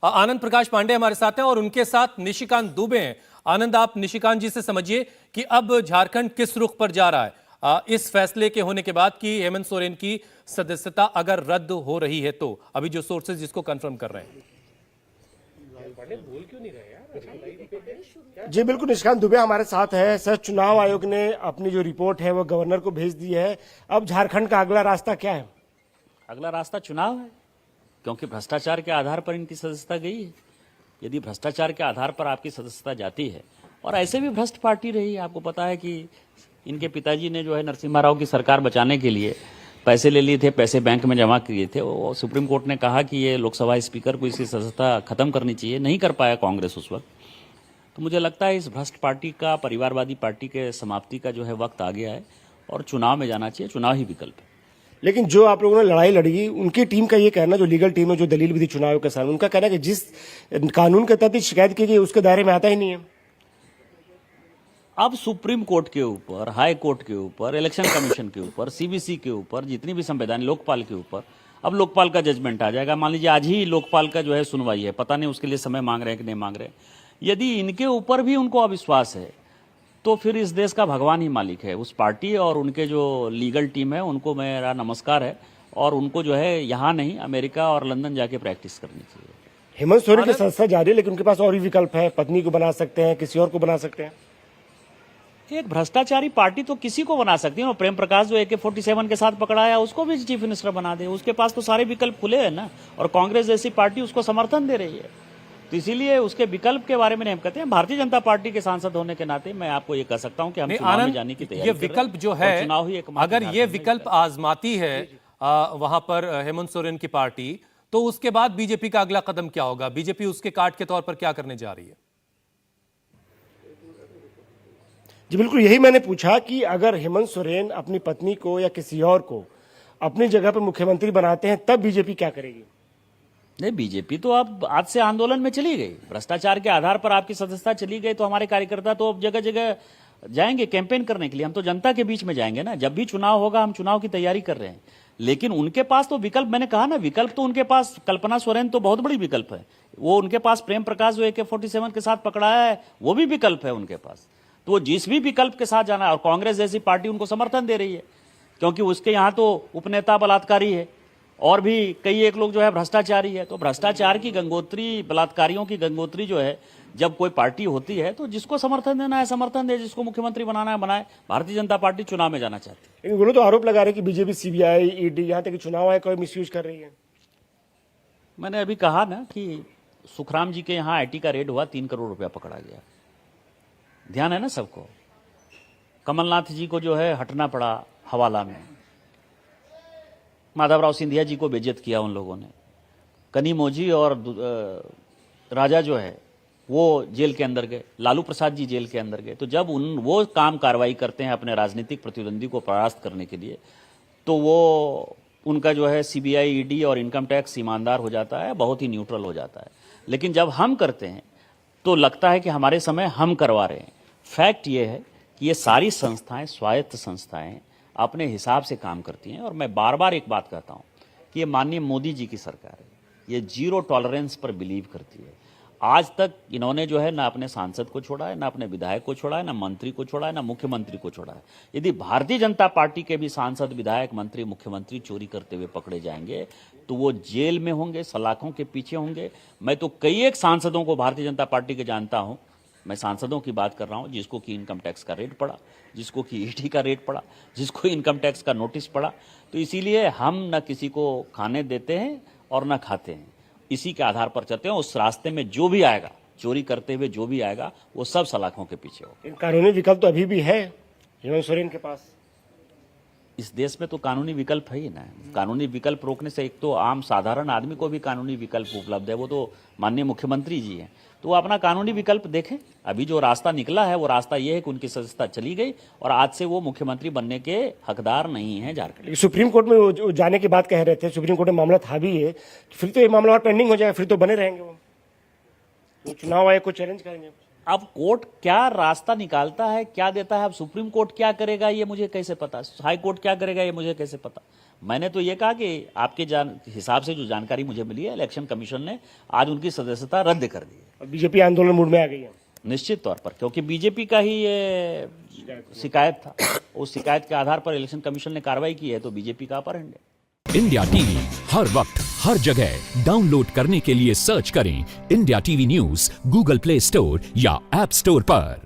आनंद प्रकाश पांडे हमारे साथ हैं और उनके साथ निशिकांत दुबे हैं। आनंद, आप निशिकांत जी से समझिए कि अब झारखंड किस रुख पर जा रहा है इस फैसले के होने के बाद कि हेमंत सोरेन की सदस्यता अगर रद्द हो रही है तो अभी जो सोर्सेज जिसको कंफर्म कर रहे हैं। जी बिल्कुल, निशिकांत दुबे हमारे साथ है। सर, चुनाव आयोग ने अपनी जो रिपोर्ट है वो गवर्नर को भेज दी है। अब झारखंड का अगला रास्ता क्या है? अगला रास्ता चुनाव है, क्योंकि भ्रष्टाचार के आधार पर इनकी सदस्यता गई है। यदि भ्रष्टाचार के आधार पर आपकी सदस्यता जाती है, और ऐसे भी भ्रष्ट पार्टी रही है, आपको पता है कि इनके पिताजी ने जो है नरसिम्हा राव की सरकार बचाने के लिए पैसे ले लिए थे, पैसे बैंक में जमा किए थे। वो सुप्रीम कोर्ट ने कहा कि ये लोकसभा स्पीकर को इसकी सदस्यता खत्म करनी चाहिए, नहीं कर पाया कांग्रेस उस वक्त। तो मुझे लगता है इस भ्रष्ट पार्टी का, परिवारवादी पार्टी के समाप्ति का जो है वक्त आ गया है और चुनाव में जाना चाहिए। चुनाव ही विकल्प है। लेकिन जो आप लोगों ने लड़ाई लड़ी, उनकी टीम का ये कहना, जो लीगल टीम है जो दलील विधि चुनाव के सामने, उनका कहना है कि जिस कानून के तहत शिकायत की गई उसके दायरे में आता ही नहीं है। अब सुप्रीम कोर्ट के ऊपर, हाई कोर्ट के ऊपर, इलेक्शन कमीशन के ऊपर, सीबीसी के ऊपर, जितनी भी संवैधानिक, लोकपाल के ऊपर, अब लोकपाल का जजमेंट आ जाएगा। मान लीजिए आज ही लोकपाल का जो है सुनवाई है, पता नहीं उसके लिए समय मांग रहे हैं कि नहीं मांग रहे हैं। यदि इनके ऊपर भी उनको अविश्वास है तो फिर इस देश का भगवान ही मालिक है। उस पार्टी और उनके जो लीगल टीम है उनको मेरा नमस्कार है, और उनको जो है यहाँ नहीं अमेरिका और लंदन जाके प्रैक्टिस करनी चाहिए। हेमंत सोरेन की सदस्यता जारी है, लेकिन उनके पास और भी विकल्प है। पत्नी को बना सकते हैं, किसी और को बना सकते हैं। एक भ्रष्टाचारी पार्टी तो किसी को बना सकती है। और प्रेम प्रकाश जो AK-47 के साथ पकड़ाया, उसको भी चीफ मिनिस्टर बना दे। उसके पास तो सारे विकल्प खुले हैं ना, और कांग्रेस जैसी पार्टी उसको समर्थन दे रही है। तो इसीलिए उसके विकल्प के बारे में नहीं हम कहते हैं। भारतीय जनता पार्टी के सांसद होने के नाते मैं आपको ये कह सकता हूं कि हम चुनाव में जाने की तैयारी ये विकल्प जो है, अगर ये विकल्प आजमाती है वहां पर हेमंत सोरेन की पार्टी, तो उसके बाद बीजेपी का अगला कदम क्या होगा? बीजेपी उसके काट के तौर पर क्या करने जा रही है? जी बिल्कुल, यही मैंने पूछा कि अगर हेमंत सोरेन अपनी पत्नी को या किसी और को अपनी जगह पर मुख्यमंत्री बनाते हैं, तब बीजेपी क्या करेगी? नहीं, बीजेपी तो अब आज से आंदोलन में चली गई। भ्रष्टाचार के आधार पर आपकी सदस्यता चली गई तो हमारे कार्यकर्ता तो अब जगह जगह जाएंगे कैंपेन करने के लिए। हम तो जनता के बीच में जाएंगे ना। जब भी चुनाव होगा हम चुनाव की तैयारी कर रहे हैं, लेकिन उनके पास तो विकल्प, मैंने कहा ना, विकल्प तो उनके पास, कल्पना सोरेन तो बहुत बड़ी विकल्प है। वो उनके पास प्रेम प्रकाश जो AK-47 के साथ पकड़ाया है, वो भी विकल्प है उनके पास। तो वो जिस भी विकल्प के साथ जाना है, और कांग्रेस जैसी पार्टी उनको समर्थन दे रही है, क्योंकि उसके यहाँ तो उपनेता बलात्कारी है और भी कई एक लोग जो है भ्रष्टाचारी है। तो भ्रष्टाचार की गंगोत्री, बलात्कारियों की गंगोत्री जो है, जब कोई पार्टी होती है तो जिसको समर्थन देना है समर्थन दे, जिसको मुख्यमंत्री बनाना है बनाए। भारतीय जनता पार्टी चुनाव में जाना चाहती है। लेकिन वो तो आरोप लगा रहे कि बीजेपी, CBI, ED, यहाँ तक कि चुनाव आयोग कोई मिसयूज कर रही है। मैंने अभी कहा ना कि सुखराम जी के यहाँ IT का रेड हुआ, 3 करोड़ रुपया पकड़ा गया। ध्यान है ना सबको। कमलनाथ जी को जो है हटना पड़ा हवाला में। माधवराव सिंधिया जी को बेइज्जत किया उन लोगों ने। कनीमोजी और राजा जो है वो जेल के अंदर गए, लालू प्रसाद जी जेल के अंदर गए। तो जब वो काम कार्रवाई करते हैं अपने राजनीतिक प्रतिद्वंदी को परास्त करने के लिए, तो वो उनका जो है CBI, ED और इनकम टैक्स ईमानदार हो जाता है, बहुत ही न्यूट्रल हो जाता है। लेकिन जब हम करते हैं तो लगता है कि हमारे समय हम करवा रहे हैं। फैक्ट ये है कि ये सारी संस्थाएं स्वायत्त संस्थाएं अपने हिसाब से काम करती हैं। और मैं बार बार एक बात कहता हूं कि ये माननीय मोदी जी की सरकार है, ये जीरो टॉलरेंस पर बिलीव करती है। आज तक इन्होंने जो है ना अपने सांसद को छोड़ा है, ना अपने विधायक को छोड़ा है, ना मंत्री को छोड़ा है, ना मुख्यमंत्री को छोड़ा है। यदि भारतीय जनता पार्टी के भी सांसद, विधायक, मंत्री, मुख्यमंत्री चोरी करते हुए पकड़े जाएंगे तो वो जेल में होंगे, सलाखों के पीछे होंगे। मैं तो कई एक सांसदों को भारतीय जनता पार्टी के जानता हूं, मैं सांसदों की बात कर रहा हूं, जिसको कि इनकम टैक्स का रेट पड़ा, जिसको कि ED का रेट पड़ा, जिसको इनकम टैक्स का नोटिस पड़ा। तो इसीलिए हम न किसी को खाने देते हैं और न खाते हैं, इसी के आधार पर चलते हैं। उस रास्ते में जो भी आएगा, चोरी करते हुए जो भी आएगा, वो सब सलाखों के पीछे हो। कानूनी विकल्प तो अभी भी है हेमंत सोरेन के पास। इस देश में तो कानूनी विकल्प है ही ना। कानूनी विकल्प रोकने से एक तो आम साधारण आदमी को भी कानूनी विकल्प उपलब्ध है। वो तो माननीय मुख्यमंत्री जी हैं, तो वो अपना कानूनी विकल्प देखें। अभी जो रास्ता निकला है वो रास्ता ये है कि उनकी सदस्यता चली गई और आज से वो मुख्यमंत्री बनने के हकदार नहीं है झारखंड। सुप्रीम कोर्ट में वो जाने की बात कह रहे थे, सुप्रीम कोर्ट में मामला था भी है, फिर तो ये मामला और पेंडिंग हो जाएगा, फिर तो बने रहेंगे वो चुनाव आयोग को चैलेंज करेंगे। अब कोर्ट क्या रास्ता निकालता है, क्या देता है, अब सुप्रीम कोर्ट क्या करेगा ये मुझे कैसे पता, हाई कोर्ट क्या करेगा ये मुझे कैसे पता। मैंने तो ये कहा कि आपके हिसाब से जो जानकारी मुझे मिली है, इलेक्शन कमीशन ने आज उनकी सदस्यता रद्द कर दी है। और बीजेपी आंदोलन मूड में आ गई है। निश्चित तौर पर, क्योंकि बीजेपी का ही ये शिकायत था, उस शिकायत के आधार पर इलेक्शन कमीशन ने कार्रवाई की है, तो बीजेपी का अपहरण है। इंडिया टीवी हर वक्त हर जगह डाउनलोड करने के लिए सर्च करें India TV news Google play store या ऐप स्टोर पर।